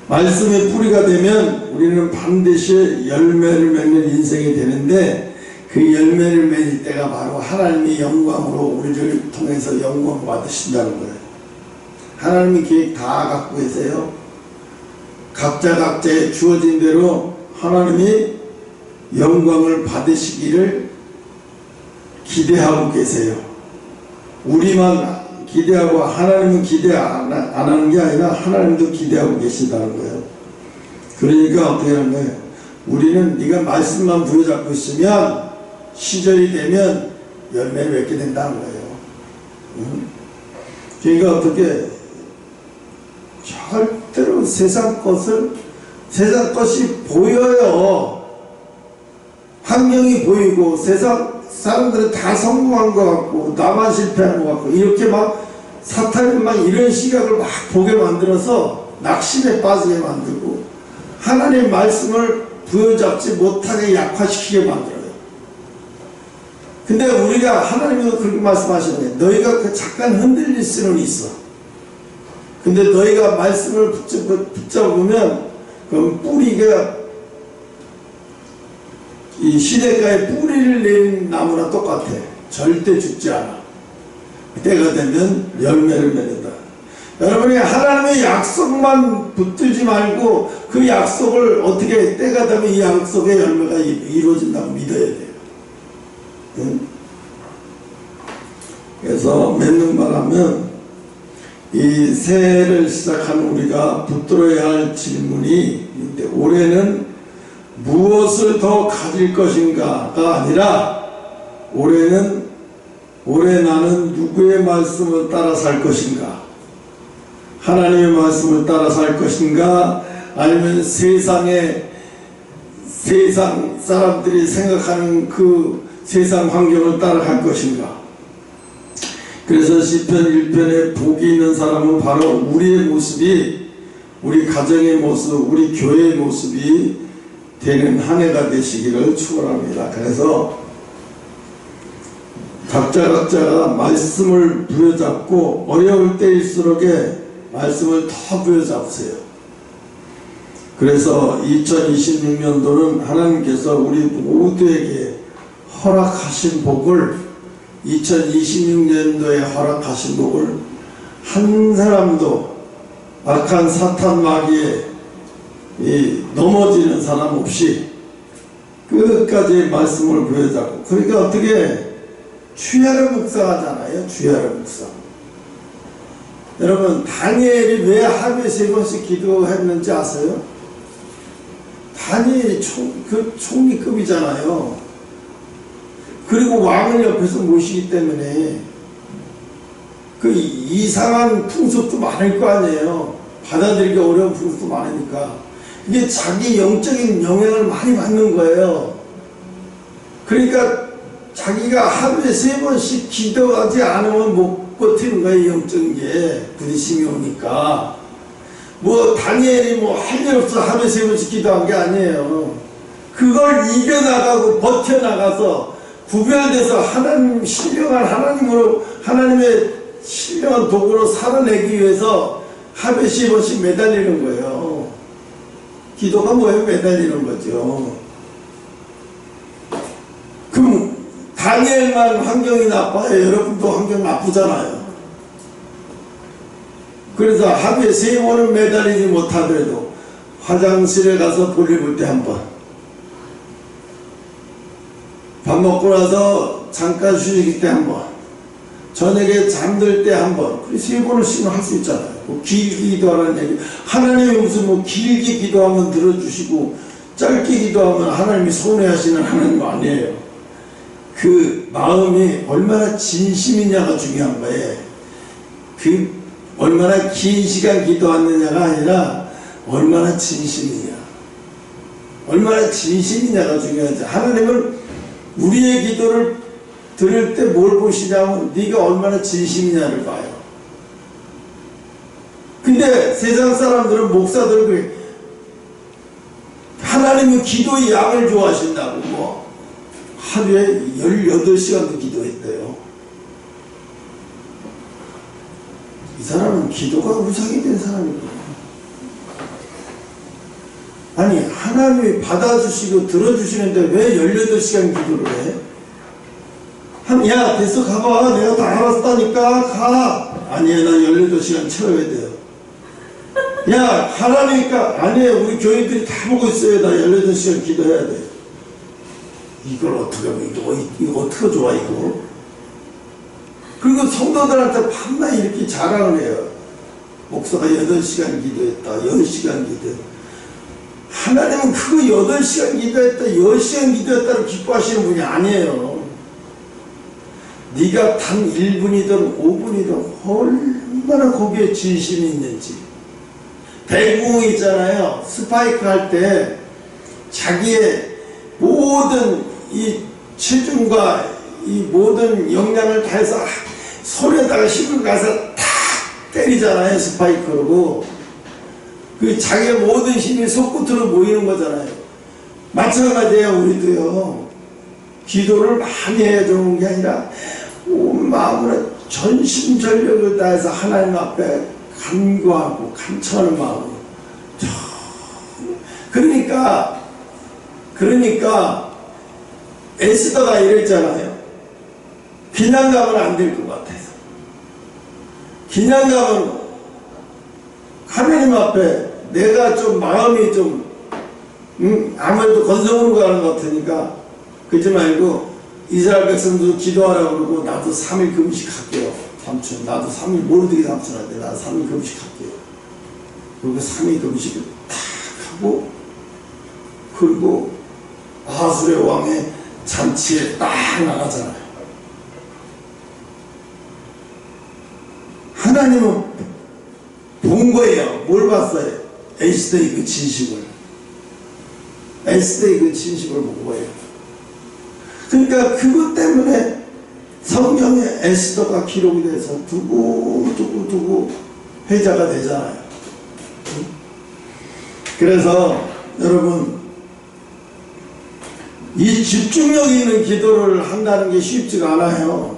말씀의 뿌리가 되면 우리는 반드시 열매를 맺는 인생이 되는데, 그 열매를 맺을 때가 바로 하나님의 영광으로 우리를 통해서 영광 받으신다는 거예요. 하나님이 계획 다 갖고 계세요. 각자의 주어진 대로 하나님이 영광을 받으시기를 기대하고 계세요. 우리만 기대하고 하나님은 기대 안 하는 게 아니라 하나님도 기대하고 계신다는 거예요. 그러니까 어떻게 하는 거예요? 우리는 네가 말씀만 부여잡고 있으면 시절이 되면 열매를 맺게 된다는 거예요. 그러니까 어떻게 절대로 세상 것이 보여요. 환경이 보이고 세상 사람들은 다 성공한 것 같고 나만 실패한 것 같고, 이렇게 막 사탄이 막 이런 시각을 막 보게 만들어서 낙심에 빠지게 만들고 하나님의 말씀을 부여잡지 못하게 약화시키게 만들어요. 근데 우리가 하나님이 그렇게 말씀하시는 거예요. 너희가 그 잠깐 흔들릴 수는 있어. 근데 너희가 말씀을 붙잡으면 그럼 뿌리가 이 시냇가에 뿌리를 내린 나무랑 똑같아. 절대 죽지 않아. 때가 되면 열매를 맺는다. 여러분이 하나님의 약속만 붙들지 말고 그 약속을 어떻게 때가 되면 이 약속의 열매가 이루어진다고 믿어야 돼요. 응? 그래서 맺는 바라면 이 새해를 시작한 우리가 붙들어야 할 질문이, 올해는 무엇을 더 가질 것인가가 아니라 올해 나는 누구의 말씀을 따라 살 것인가, 하나님의 말씀을 따라 살 것인가, 아니면 세상 사람들이 생각하는 그 세상 환경을 따라갈 것인가? 그래서 시편 1편에 복이 있는 사람은 바로 우리의 모습이, 우리 가정의 모습, 우리 교회의 모습이 되는 한 해가 되시기를 축원합니다. 그래서 각자가 말씀을 부여잡고 어려울 때일수록에 말씀을 더 부여잡으세요. 그래서 2026년도는 하나님께서 우리 모두에게 허락하신 복을, 2026년도에 허락하신 복을 한 사람도 악한 사탄 마귀에 넘어지는 사람 없이 끝까지 말씀을 부여잡고, 그러니까 어떻게 주야를 묵상하잖아요. 주야를 묵상. 여러분, 다니엘이 왜 하루에 3번씩 기도했는지 아세요? 다니엘이 총리급이잖아요. 그리고 왕을 옆에서 모시기 때문에 그 이상한 풍습도 많을 거 아니에요. 받아들이기 어려운 풍습도 많으니까. 이게 자기 영적인 영향을 많이 받는 거예요. 그러니까 자기가 하루에 3번씩 기도하지 않으면 못 버티는 거예요. 영적인 게 부딪힘이 오니까. 뭐 다니엘이 뭐 할 일 없어 하루에 3번씩 기도한 게 아니에요. 그걸 이겨나가고 버텨나가서 구별돼서 하나님, 신령한 하나님으로, 하나님의 신령한 도구로 살아내기 위해서 하루에 10번씩 매달리는 거예요. 기도가 뭐예요? 매달리는 거죠. 그럼 다니엘만 환경이 나빠요? 여러분도 환경 나쁘잖아요. 그래서 하루에 3번은 매달리지 못하더라도 화장실에 가서 볼일 볼 때 한 번, 밥 먹고 나서 잠깐 쉬기 때 한 번, 저녁에 잠들 때 한 번, 3번씩은 할 수 있잖아요. 뭐 길게 기도하라는 얘기. 하나님이 무슨 뭐 길게 기도하면 들어주시고 짧게 기도하면 하나님이 손해하시는 하나님 아니에요. 그 마음이 얼마나 진심이냐가 중요한 거예요. 그 얼마나 긴 시간 기도하느냐가 아니라 얼마나 진심이냐, 얼마나 진심이냐가 중요하지. 하나님은 우리의 기도를 들을 때 뭘 보시냐면 네가 얼마나 진심이냐를 봐요. 근데 세상 사람들은, 목사들은 그래. 하나님은 기도의 양을 좋아하신다고 뭐 하루에 18시간도 기도했대요. 이 사람은 기도가 우상이 된 사람이거든요. 아니, 하나님이 받아주시고 들어주시는데 왜 18시간 기도를 해? 야, 됐어, 가봐. 내가 다 알았다니까, 가. 아니에요, 나 18시간 채워야 돼요. 야, 하라니까. 아니에요, 우리 교인들이 다 보고 있어요. 나 18시간 기도해야 돼. 이걸 어떻게 하면, 이거 어떻게 좋아, 이거? 그리고 성도들한테 밤낮 이렇게 자랑을 해요. 목사가 8시간 기도했다, 10시간 기도했다. 하나님은 그거 8시간 기도했다, 10시간 기도했다를 기뻐하시는 분이 아니에요. 네가 단 1분이든 5분이든 얼마나 거기에 진심이 있는지. 배구 있잖아요. 스파이크 할 때 자기의 모든 이 체중과 이 모든 역량을 다해서 손에다가 힘을 가서 탁 때리잖아요. 스파이크로. 그 자기의 모든 힘이 손끝으로 모이는 거잖아요. 마찬가지예요. 우리도요. 기도를 많이 해야 좋은 게 아니라 온 마음으로 전심전력을 다해서 하나님 앞에 간구하고 간청하는 마음으로. 그러니까 에스더가 이랬잖아요. 그냥 가면 안 될 것 같아서. 그냥 가면 하나님 앞에 내가 좀 마음이 좀 아무래도 건성으로 가는 것 같으니까 그러지 말고 이스라엘 백성도 기도하라고 그러고 나도 3일 금식할게요. 삼촌, 나도 3일 모르게 삼촌한테 나도 3일 금식할게요. 그리고 3일 금식을 탁 하고, 그리고 아수르 왕의 잔치에 딱 나가잖아요. 하나님은 본 거예요. 뭘 봤어요? 에스더의 그 진심을. 에스더의 그 진심을 본 거예요. 그러니까 그것 때문에 성경에 에스더가 기록이 돼서 두고 회자가 되잖아요. 그래서 여러분, 이 집중력 있는 기도를 한다는 게 쉽지가 않아요.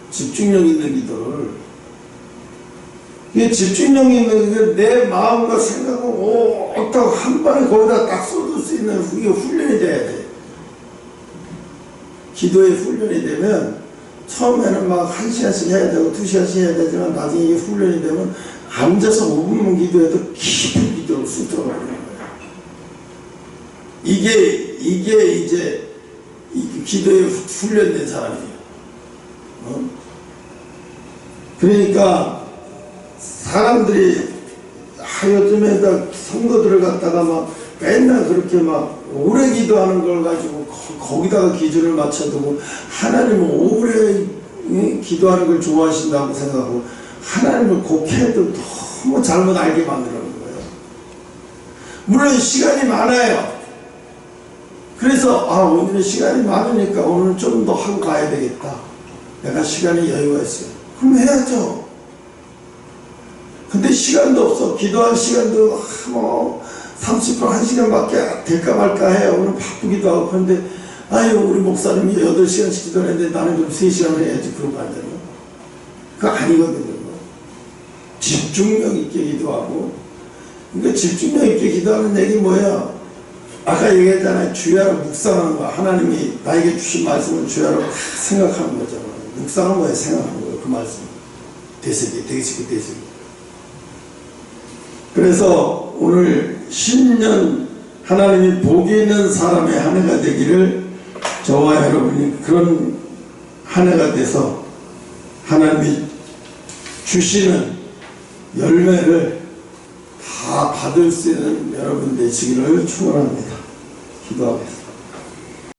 집중력 있는 기도를. 이게 집중력 있는 게 내 마음과 생각을 어떻게 한 번에 거기다 딱 쏟을 수 있는 이게 훈련이 돼야 돼. 기도에 훈련이 되면 처음에는 막 1시간씩 해야 되고 2시간씩 해야 되지만 나중에 이게 훈련이 되면 앉아서 5분만 기도해도 깊은 기도를 쑥 들어가는 거예요. 이게 이제 기도에 훈련된 사람이에요. 그러니까 사람들이 요즘에 선거들을 갖다가 막 맨날 그렇게 막 오래 기도하는 걸 가지고 거기다가 기준을 맞춰두고 하나님은 오래 기도하는 걸 좋아하신다고 생각하고 하나님을 곡해도 너무 잘못 알게 만드는 거예요. 물론 시간이 많아요. 그래서 오늘은 시간이 많으니까 오늘 좀 더 하고 가야 되겠다. 내가 시간이 여유가 있어요. 그럼 해야죠. 근데 시간도 없어. 기도할 시간도 30분 1시간밖에 될까 말까 해요. 오늘 바쁘기도 하고. 그런데 우리 목사님이 8시간씩 기도했는데 나는 좀 3시간을 해야지. 그러고 앉아요. 그거 아니거든요. 집중력 있게 기도하고. 그러니까 집중력 있게 기도하는 얘기 뭐야? 아까 얘기했잖아요. 주야로 묵상하는 거. 하나님이 나에게 주신 말씀을 주야로 생각하는 거잖아. 묵상은 뭐야? 생각하는 거예요. 그 말씀. 되새기. 그래서 오늘 신년 하나님이 복이 있는 사람의 한 해가 되기를 저와 여러분이 그런 한 해가 돼서 하나님이 주시는 열매를 다 받을 수 있는 여러분 되시기를 축원합니다. 기도하겠습니다.